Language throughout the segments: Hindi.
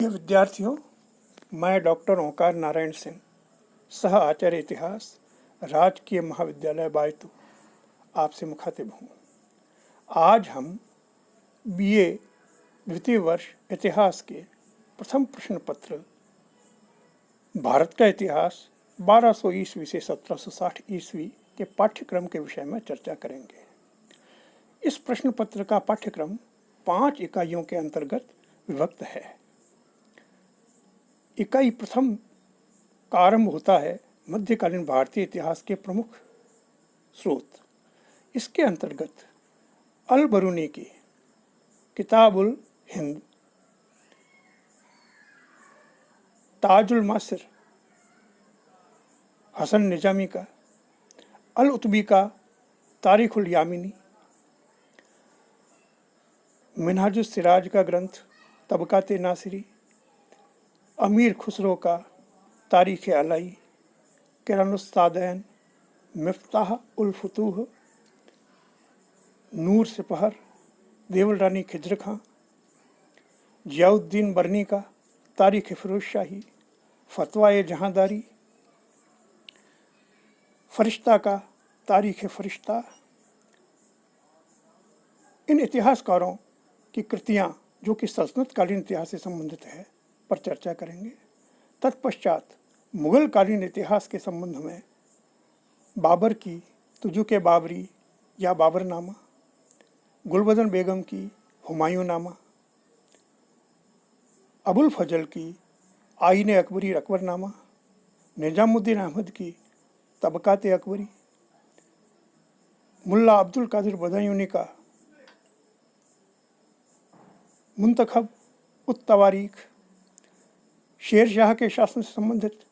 प्रिय विद्यार्थियों, मैं डॉक्टर ओंकार नारायण सिंह, सह आचार्य इतिहास, राजकीय महाविद्यालय बायतू आपसे मुखातिब हूँ। आज हम बीए द्वितीय वर्ष इतिहास के प्रथम प्रश्न पत्र भारत का इतिहास 1200 ईस्वी से 1760 ईस्वी के पाठ्यक्रम के विषय में चर्चा करेंगे। इस प्रश्न पत्र का पाठ्यक्रम 5 इकाइयों के अंतर्गत विभक्त है। इकाई प्रथम का आरंभ होता है मध्यकालीन भारतीय इतिहास के प्रमुख स्रोत। इसके अंतर्गत अल बरूनी की किताबुल हिंद, ताजुल मासिर हसन निजामी का, अल उतबी का तारीखुल यामिनी, मिनहाजुस सिराज का ग्रंथ तबकाते नासिरी, अमीर खुसरो का तारीख़ अलाई, किरानुस्तादैन, मिफ्ताह उल फुतूह, नूर सिपहर, देवल रानी खिजर खां, जियाउद्दीन बरनी का तारीख़ फिरोज शाही, फतवा जहांदारी, फरिश्ता का तारीख़ फरिश्ता। इन इतिहासकारों की कृतियाँ जो कि सल्तनतकालीन इतिहास से संबंधित है पर चर्चा करेंगे। तत्पश्चात मुगल कालीन इतिहास के संबंध में बाबर की तुजुक बाबरी या बाबरनामा, गुलबदन बेगम की हुमायूंनामा, अबुल फजल की आईन अकबरी अकबरनामा, निजामुद्दीन अहमद की तबकात अकबरी, मुल्ला अब्दुल कादिर बदायूनी का मुंतखब उत तवारीख, शेर शाह के शासन से संबंधित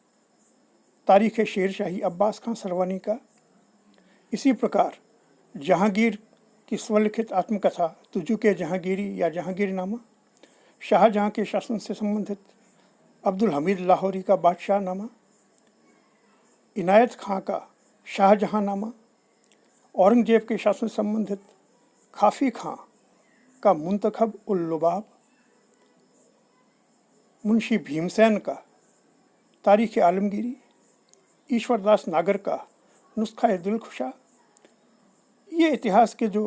तारीख़ शेर शाही अब्बास खां सरवानी का। इसी प्रकार जहांगीर की स्वलिखित आत्मकथा तुजुक जहांगीरी या जहांगीरनामा, शाहजहां के शासन से संबंधित अब्दुल हमीद लाहौरी का बादशाहनामा, इनायत खां का शाहजहांनामा, औरंगजेब के शासन से संबंधित खाफी खां का मुंतखब उल लुबाब, मुंशी भीमसेन का तारीख़ आलमगीरी, ईश्वरदास नागर का नुस्खा दिलखुशा। ये इतिहास के जो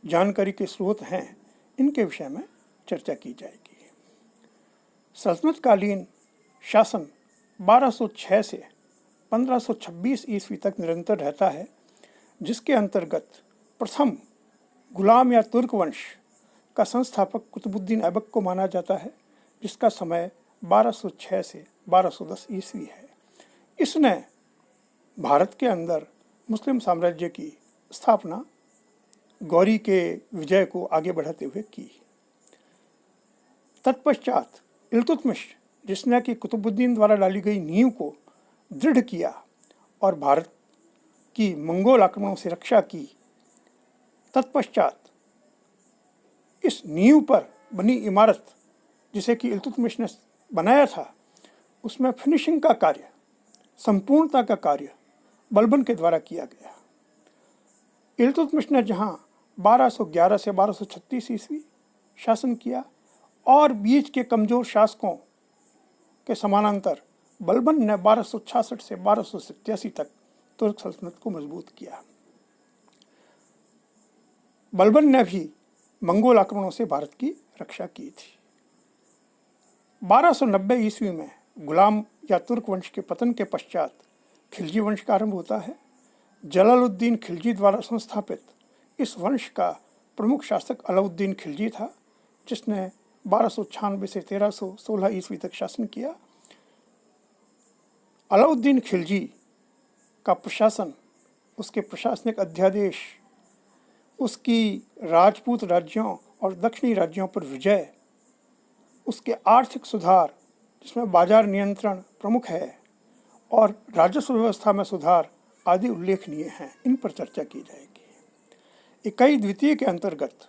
जानकारी के स्रोत हैं इनके विषय में चर्चा की जाएगी। सल्तनतकालीन शासन 1206 से 1526 ईस्वी तक निरंतर रहता है, जिसके अंतर्गत प्रथम गुलाम या तुर्क वंश का संस्थापक कुतुबुद्दीन ऐबक को माना जाता है, जिसका समय 1206 से 1210 ईस्वी है। इसने भारत के अंदर मुस्लिम साम्राज्य की स्थापना गौरी के विजय को आगे बढ़ाते हुए की। तत्पश्चात इल्तुतमिश, जिसने कि कुतुबुद्दीन द्वारा डाली गई नींव को दृढ़ किया और भारत की मंगोल आक्रमणों से रक्षा की, तत्पश्चात इस नींव पर बनी इमारत जिसे कि इल्तुतमिश ने बनाया था, उसमें फिनिशिंग का कार्य, संपूर्णता का कार्य बलबन के द्वारा किया गया। इल्तुतमिश ने जहां 1211 से 1236 ईस्वी शासन किया और बीच के कमजोर शासकों के समानांतर बलबन ने 1266 से 1287 तक तुर्क सल्तनत को मजबूत किया। बलबन ने भी मंगोल आक्रमणों से भारत की रक्षा की थी। 1290 ईस्वी में गुलाम या तुर्क वंश के पतन के पश्चात खिलजी वंश का आरंभ होता है। जलालुद्दीन खिलजी द्वारा संस्थापित इस वंश का प्रमुख शासक अलाउद्दीन खिलजी था, जिसने 1296 से 1316 ईस्वी तक शासन किया। अलाउद्दीन खिलजी का प्रशासन, उसके प्रशासनिक अध्यादेश, उसकी राजपूत राज्यों और दक्षिणी राज्यों पर विजय, उसके आर्थिक सुधार जिसमें बाजार नियंत्रण प्रमुख है और राजस्व व्यवस्था में सुधार आदि उल्लेखनीय हैं। इन पर चर्चा की जाएगी। इकाई द्वितीय के अंतर्गत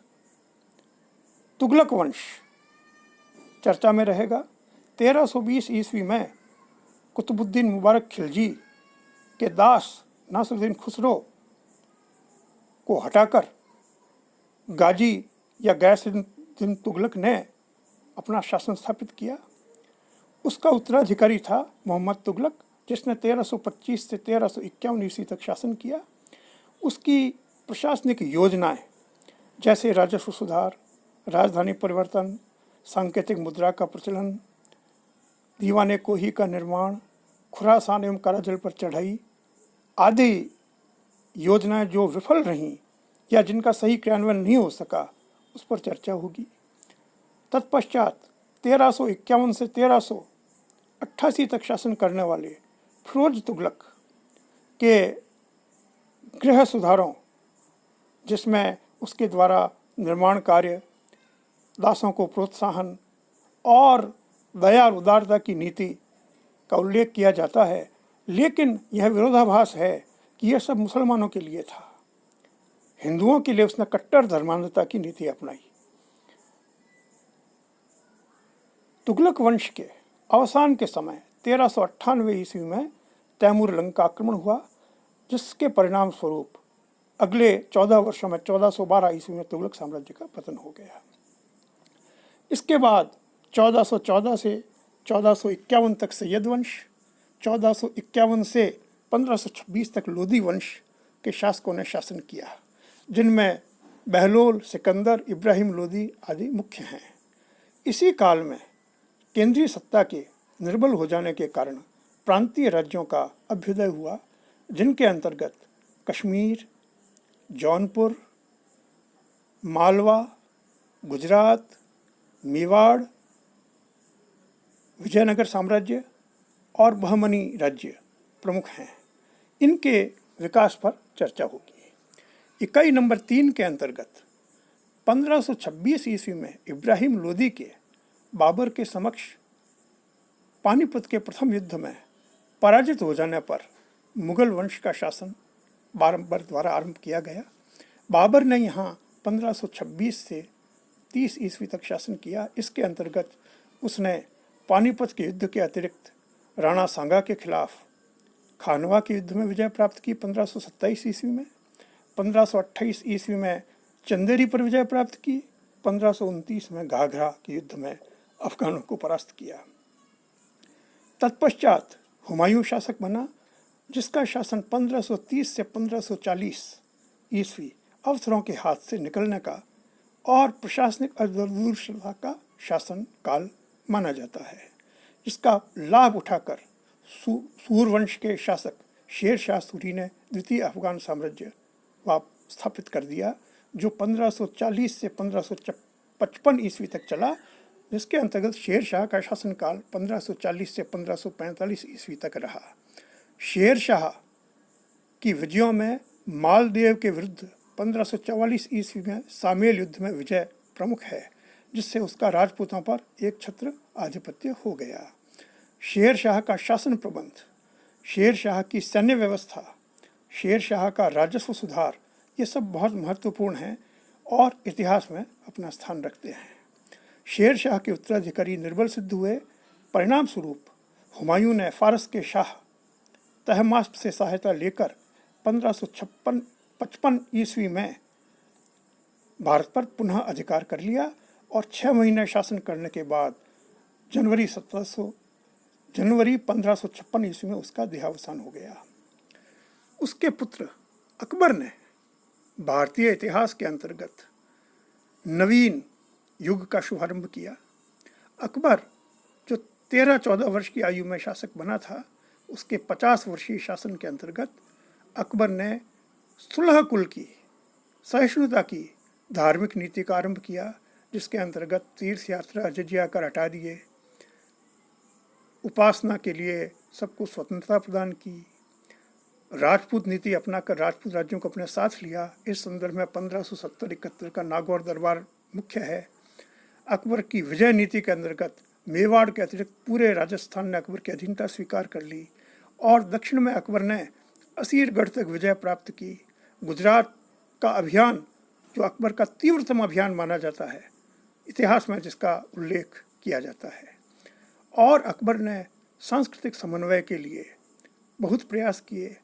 तुगलक वंश चर्चा में रहेगा। 1320 ईस्वी में कुतुबुद्दीन मुबारक खिलजी के दास नासिरुद्दीन खुसरो को हटाकर गाजी या गैसुद्दीन तुगलक ने अपना शासन स्थापित किया। उसका उत्तराधिकारी था मोहम्मद तुगलक, जिसने 1325 से 1351 ईस्वी तक शासन किया। उसकी प्रशासनिक योजनाएं जैसे राजस्व सुधार, राजधानी परिवर्तन, सांकेतिक मुद्रा का प्रचलन, दीवाने कोही का निर्माण, खुरासान एवं कराजल पर चढ़ाई आदि योजनाएं जो विफल रहीं या जिनका सही क्रियान्वयन नहीं हो सका, उस पर चर्चा होगी। तत्पश्चात 1351 से 1388 तक शासन करने वाले फिरोज तुगलक के गृह सुधारों, जिसमें उसके द्वारा निर्माण कार्य, दासों को प्रोत्साहन और दया और उदारता की नीति का उल्लेख किया जाता है, लेकिन यह विरोधाभास है कि यह सब मुसलमानों के लिए था। हिंदुओं के लिए उसने कट्टर धर्मांधता की नीति अपनाई। तुगलक वंश के अवसान के समय 1398 ईस्वी में तैमूर लंग का आक्रमण हुआ, जिसके परिणाम स्वरूप अगले 14 वर्षों में 1412 ईस्वी में तुगलक साम्राज्य का पतन हो गया। इसके बाद 1414 से 1451 तक सैयद वंश, 1451 से 1526 तक लोदी वंश के शासकों ने शासन किया, जिनमें बहलोल, सिकंदर, इब्राहिम लोदी आदि मुख्य हैं। इसी काल में केंद्रीय सत्ता के निर्बल हो जाने के कारण प्रांतीय राज्यों का अभ्युदय हुआ, जिनके अंतर्गत कश्मीर, जौनपुर, मालवा, गुजरात, मेवाड़, विजयनगर साम्राज्य और बहमनी राज्य प्रमुख हैं। इनके विकास पर चर्चा होगी। इकाई नंबर 3 के अंतर्गत 1526 ईस्वी में इब्राहिम लोदी के बाबर के समक्ष पानीपत के प्रथम युद्ध में पराजित हो जाने पर मुगल वंश का शासन बाबर द्वारा आरंभ किया गया। बाबर ने यहाँ 1526 से 30 ईस्वी तक शासन किया। इसके अंतर्गत उसने पानीपत के युद्ध के अतिरिक्त राणा सांगा के खिलाफ खानवा के युद्ध में विजय प्राप्त की 1527 ईस्वी में, 1528 ईस्वी में चंदेरी पर विजय प्राप्त की, 1529 में घाघरा के युद्ध में अफगानों को परास्त किया। तत्पश्चात हुमायूं शासक बना, जिसका शासन 1530 से 1540 ईस्वी अवसरों के हाथ से निकलने का और प्रशासनिक अदूरदर्शिता का शासन काल माना जाता है, जिसका लाभ उठाकर सूरवंश के शासक शेर शाह सूरी ने द्वितीय अफगान साम्राज्य स्थापित कर दिया, जो 1540 से 1555 ईस्वी तक चला, जिसके अंतर्गत शेर शाह का शासनकाल 1540 से 1545 ईस्वी तक रहा। शेर शाह की विजयों में मालदेव के विरुद्ध 1544 ईस्वी में सामेल युद्ध में विजय प्रमुख है, जिससे उसका राजपूतों पर एक छत्र आधिपत्य हो गया। शेर शाह का शासन प्रबंध, शेर शाह की सैन्य व्यवस्था, शेर शाह का राजस्व सुधार, ये सब बहुत महत्वपूर्ण हैं और इतिहास में अपना स्थान रखते हैं। शेर शाह के उत्तराधिकारी निर्बल सिद्ध हुए। परिणाम स्वरूप हुमायूं ने फारस के शाह तहमास्प से सहायता लेकर 1555 ईस्वी में भारत पर पुनः अधिकार कर लिया और 6 महीने शासन करने के बाद जनवरी 1556 ईस्वी में उसका देहावसान हो गया। उसके पुत्र अकबर ने भारतीय इतिहास के अंतर्गत नवीन युग का शुभारंभ किया। अकबर जो 13-14 वर्ष की आयु में शासक बना था, उसके 50 वर्षीय शासन के अंतर्गत अकबर ने सुलह कुल की, सहिष्णुता की धार्मिक नीति का आरंभ किया, जिसके अंतर्गत तीर्थ यात्रा, जजिया कर हटा दिए, उपासना के लिए सबको स्वतंत्रता प्रदान की, राजपूत नीति अपनाकर राजपूत राज्यों को अपने साथ लिया। इस संदर्भ में 1570-71 का नागौर दरबार मुख्य है। अकबर की विजय नीति के अंतर्गत मेवाड़ के अतिरिक्त पूरे राजस्थान ने अकबर की अधीनता स्वीकार कर ली और दक्षिण में अकबर ने असीरगढ़ तक विजय प्राप्त की। गुजरात का अभियान, जो अकबर का तीव्रतम अभियान माना जाता है, इतिहास में जिसका उल्लेख किया जाता है। और अकबर ने सांस्कृतिक समन्वय के लिए बहुत प्रयास किए।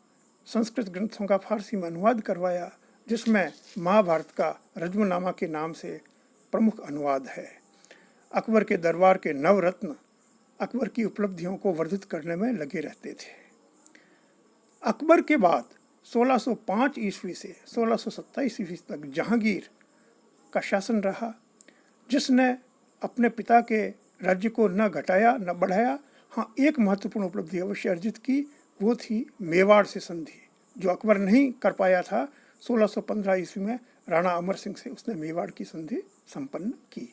संस्कृत ग्रंथों का फारसी में अनुवाद करवाया, जिसमें महाभारत का रज्मनामा के नाम से प्रमुख अनुवाद है। अकबर के दरबार के नवरत्न अकबर की उपलब्धियों को वर्धित करने में लगे रहते थे। अकबर के बाद 1605 ईस्वी से 1627 ईस्वी तक जहांगीर का शासन रहा, जिसने अपने पिता के राज्य को न घटाया न बढ़ाया। हाँ, एक महत्वपूर्ण उपलब्धि अवश्य अर्जित की, वो थी मेवाड़ से संधि, जो अकबर नहीं कर पाया था। 1615 ईस्वी में राणा अमर सिंह से उसने मेवाड़ की संधि संपन्न की।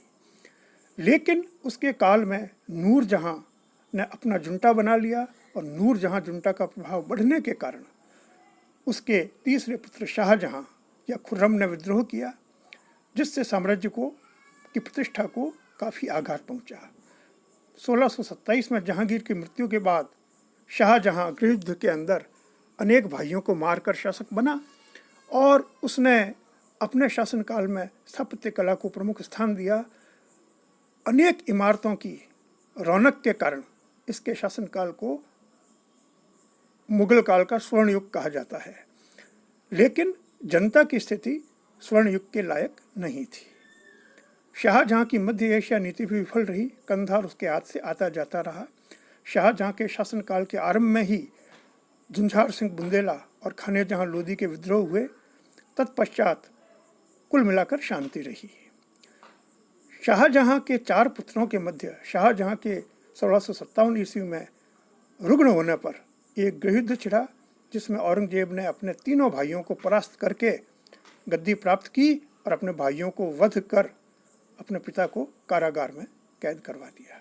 लेकिन उसके काल में नूरजहां ने अपना जुंटा बना लिया, और नूरजहां जुंटा का प्रभाव बढ़ने के कारण उसके तीसरे पुत्र शाहजहां या खुर्रम ने विद्रोह किया, जिससे साम्राज्य की प्रतिष्ठा को काफ़ी आघात पहुंचा। 1627 में जहांगीर की मृत्यु के बाद शाहजहां गृहयुद्ध के अंदर अनेक भाइयों को मारकर शासक बना, और उसने अपने शासनकाल में स्थापत्य कला को प्रमुख स्थान दिया। अनेक इमारतों की रौनक के कारण इसके शासनकाल को मुगल काल का स्वर्ण युग कहा जाता है। लेकिन जनता की स्थिति स्वर्ण युग के लायक नहीं थी। शाहजहां की मध्य एशिया नीति भी विफल रही, कंधार उसके हाथ से आता जाता रहा। शाहजहां के शासनकाल के आरंभ में ही झुंझार सिंह बुंदेला और खाने जहां लोदी के विद्रोह हुए। तत्पश्चात कुल मिलाकर शांति रही। शाहजहां के 4 पुत्रों के मध्य शाहजहां के 1657 ईस्वी में रुग्ण होने पर एक गृहयुद्ध छिड़ा, जिसमें औरंगजेब ने अपने तीनों भाइयों को परास्त करके गद्दी प्राप्त की और अपने भाइयों को वध कर अपने पिता को कारागार में कैद करवा दिया।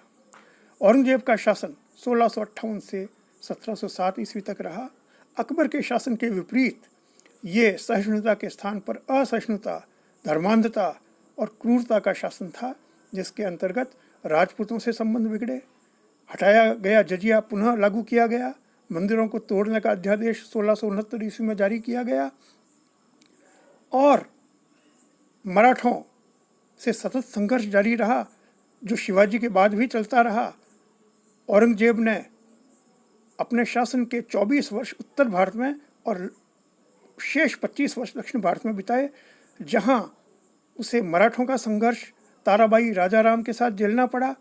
औरंगजेब का शासन 1658 से 1707 ईस्वी तक रहा। अकबर के शासन के विपरीत ये सहिष्णुता के स्थान पर असहिष्णुता, धर्मांधता और क्रूरता का शासन था, जिसके अंतर्गत राजपूतों से संबंध बिगड़े, हटाया गया जजिया पुनः लागू किया गया, मंदिरों को तोड़ने का अध्यादेश 1669 ईस्वी में जारी किया गया, और मराठों से सतत संघर्ष जारी रहा, जो शिवाजी के बाद भी चलता रहा। औरंगजेब ने अपने शासन के 24 वर्ष उत्तर भारत में और शेष 25 वर्ष दक्षिण भारत में बिताए, जहां उसे मराठों का संघर्ष ताराबाई राजाराम के साथ झेलना पड़ा।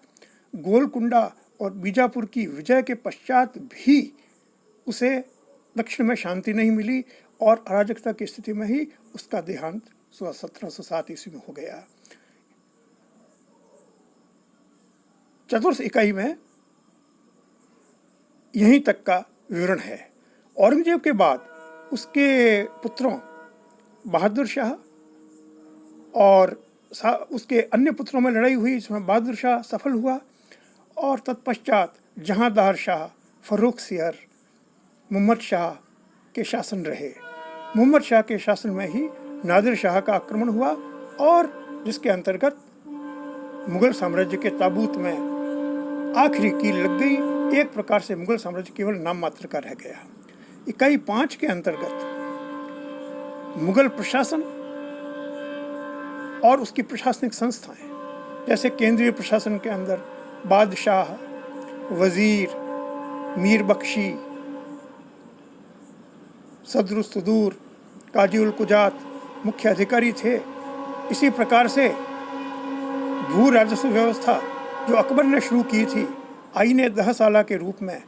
गोलकुंडा और बीजापुर की विजय के पश्चात भी उसे दक्षिण में शांति नहीं मिली, और अराजकता की स्थिति में ही उसका देहांत 1707 ईस्वी में हो गया। चतुर्थ इकाई में यहीं तक का विवरण है। औरंगजेब के बाद उसके पुत्रों बहादुर शाह और उसके अन्य पुत्रों में लड़ाई हुई, जिसमें बहादुर शाह सफल हुआ, और तत्पश्चात जहांदार शाह, फर्रुख सियर, मुहम्मद शाह के शासन रहे। मुहम्मद शाह के शासन में ही नादिर शाह का आक्रमण हुआ, और जिसके अंतर्गत मुगल साम्राज्य के ताबूत में आखिरी कील लग गई। एक प्रकार से मुगल साम्राज्य केवल नाम मात्र का रह गया। इकाई 5 के अंतर्गत मुगल प्रशासन और उसकी प्रशासनिक संस्थाएं, जैसे केंद्रीय प्रशासन के अंदर बादशाह, वजीर, मीर बख्शी, सदरुल सुदूर, काजी उल कुजात मुख्य अधिकारी थे। इसी प्रकार से भू राजस्व व्यवस्था जो अकबर ने शुरू की थी आईने 10 साला के रूप में,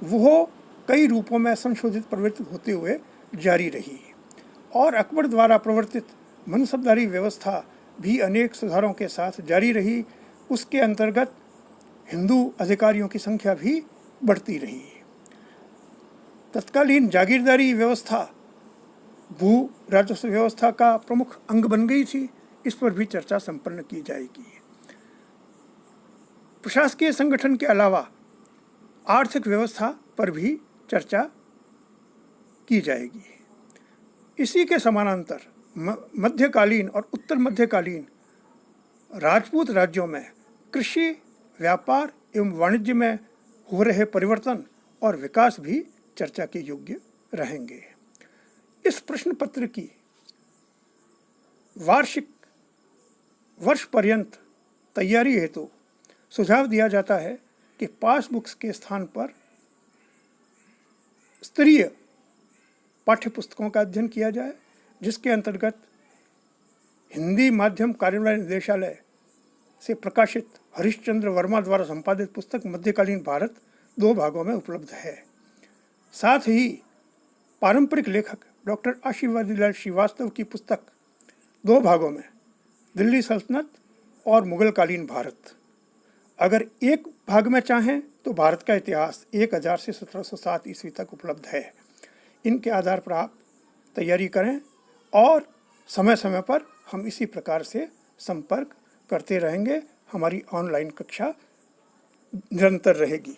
वो कई रूपों में संशोधित प्रवर्तित होते हुए जारी रही, और अकबर द्वारा प्रवर्तित मनसबदारी व्यवस्था भी अनेक सुधारों के साथ जारी रही। उसके अंतर्गत हिंदू अधिकारियों की संख्या भी बढ़ती रही। तत्कालीन जागीरदारी व्यवस्था भू राजस्व व्यवस्था का प्रमुख अंग बन गई थी। इस पर भी चर्चा संपन्न की जाएगी। प्रशासकीय संगठन के अलावा आर्थिक व्यवस्था पर भी चर्चा की जाएगी। इसी के समानांतर मध्यकालीन और उत्तर मध्यकालीन राजपूत राज्यों में कृषि, व्यापार एवं वाणिज्य में हो रहे परिवर्तन और विकास भी चर्चा के योग्य रहेंगे। इस प्रश्न पत्र की वार्षिक वर्ष पर्यंत तैयारी हेतु सुझाव दिया जाता है कि पासबुक्स के स्थान पर स्तरीय पाठ्यपुस्तकों का अध्ययन किया जाए, जिसके अंतर्गत हिंदी माध्यम कार्यवाही निदेशालय से प्रकाशित हरिश्चंद्र वर्मा द्वारा संपादित पुस्तक मध्यकालीन भारत 2 भागों में उपलब्ध है। साथ ही पारंपरिक लेखक डॉक्टर आशीर्वादीलाल श्रीवास्तव की पुस्तक 2 भागों में दिल्ली सल्तनत और मुगलकालीन भारत, अगर एक भाग में चाहें तो भारत का इतिहास 1000 से 1707 ईस्वी तक उपलब्ध है। इनके आधार पर आप तैयारी करें और समय समय पर हम इसी प्रकार से संपर्क करते रहेंगे। हमारी ऑनलाइन कक्षा निरंतर रहेगी।